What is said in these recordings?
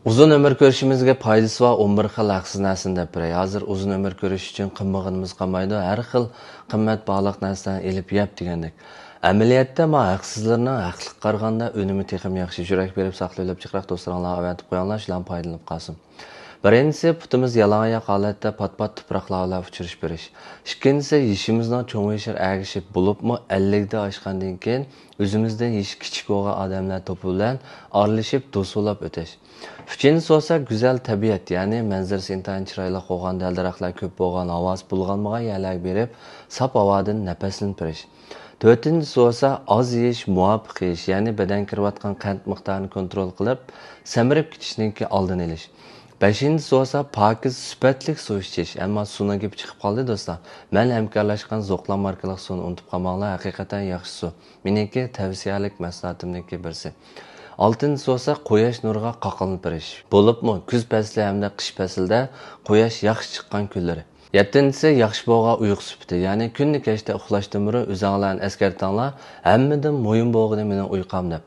Uzun ömür ko'rishimizga foydasi va 11 xil haqsiz narsani deb beray. Hozir uzun ömür ko'rish uchun qimmaganimiz qolmaydi. Har xil qimmat bog'liq narsalarni elib yeb degandek. Amaliyotda ma haqsizlarning haqliq qaraganda önümü texim yaxshi yurak berib saqlayib chiqroq do'stlarga avatib qo'yinglar, shularni foydalanib qolsin. Birinchisi putimiz yalangoyoq holatda pat-pat tuproqlarga uchirish berish. Ikkinchisi yishimizning cho'ng'ishir agishib bo'libmi 50 da oshgandan keyin o'zimizdan yish kichik bo'lgan odamlar to'pi bilan aralashib do'sulab o'tish. Üçüncüsü olsa güzel tabiat, ya'ni manzarasi intayin chiroyli bo'lgan dal-daraxtlar ko'p bo'lgan, ovoz bulg'anmagan yerlarga berib, sap havodan nafaslanib. Dördüncüsü olsa az yeyish, muvofiq yeyish, ya'ni badan kirayotgan qand miqdorini kontrol qilib, samirib ketishningki oldini olish. Beshinchisi olsa pokiz, sifatli suv ichish. Ammo suvni kelib chiqib qoldi do'stlar. Men hamkorlashgan Zo'qlan markali suvni unutib qolmanglar, haqiqatan yaxshi suv. Meniki tavsiyalik maslahatimniki birisi. Oltinchisi olsa quyosh nuriga qoqilib berish. Bo'libmi kuz fasli hamda qish faslida quyosh yaxshi chiqqan kunlari. Yettinchisi yaxshi bo'lgan uyqu sifati, ya'ni kunni kechda uxlashdan burun o'zinglarni eskartinglar, hammadan muhim bo'lgani mening uyqum deb.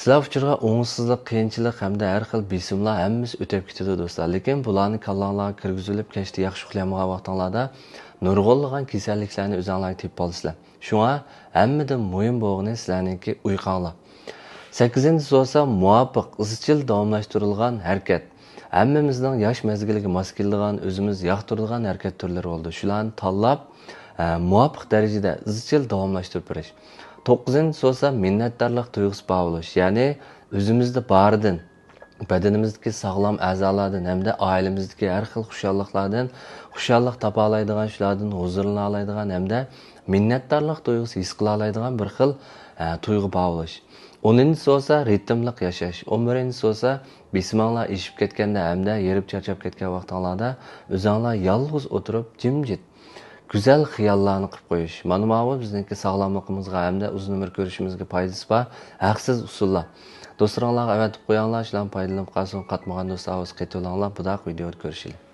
Sizlar uchirga o'ngsizlik, qiyinchilik hamda har xil besimlar hammasi o'tib ketadi do'stlar. Lekin bularni kallanglarga kirgizilib kechda yaxshi uxlayolmagan vaqtinglarda nurg'unlagan kasalliklarni o'zinglarga tepib olasizlar. Shunga hammadan muhim bo'lgani sizlarningki uyqunglar. 8-si olsa muvofiq, izchil davomlashtirilgan harakat. Hammamizning yosh mezgiliga mos keladigan, o'zimiz yoqtiradigan harakat turlari bo'ldi. Shularni tanlab, muvofiq darajada izchil davomlashtirib berish. 9-si olsa minnatdorlik tuyg'usi bo'lish, ya'ni o'zimizda boridan, badanimizdagi sog'lom a'zolardan hamda oilamizdagi har xil xushalliklardan xushallik topa oladigan, shulardan huzurlana oladigan hamda minnatdorlik tuyg'usi his qila oladigan bir xil tuyg'u bo'lish. 10-si olsa ritmlik yashash. 11-si olsa besiminglar eshib ketganda hamda yerib charchab ketgan vaqtinglarda o'zinglar yolg'iz o'tirib jimjit güzel xiyollarni qilib qo'yish. Mana bu bizningki sog'lomligimizga hamda uzun umr ko'rishimizga foydasi bor haqsiz usullar. Do'stlarga avatib qo'yinglar, shularni foydalanib qolsin, qatmagan do'stlar o'z qaytolanglar, budoq video ko'rishinglar.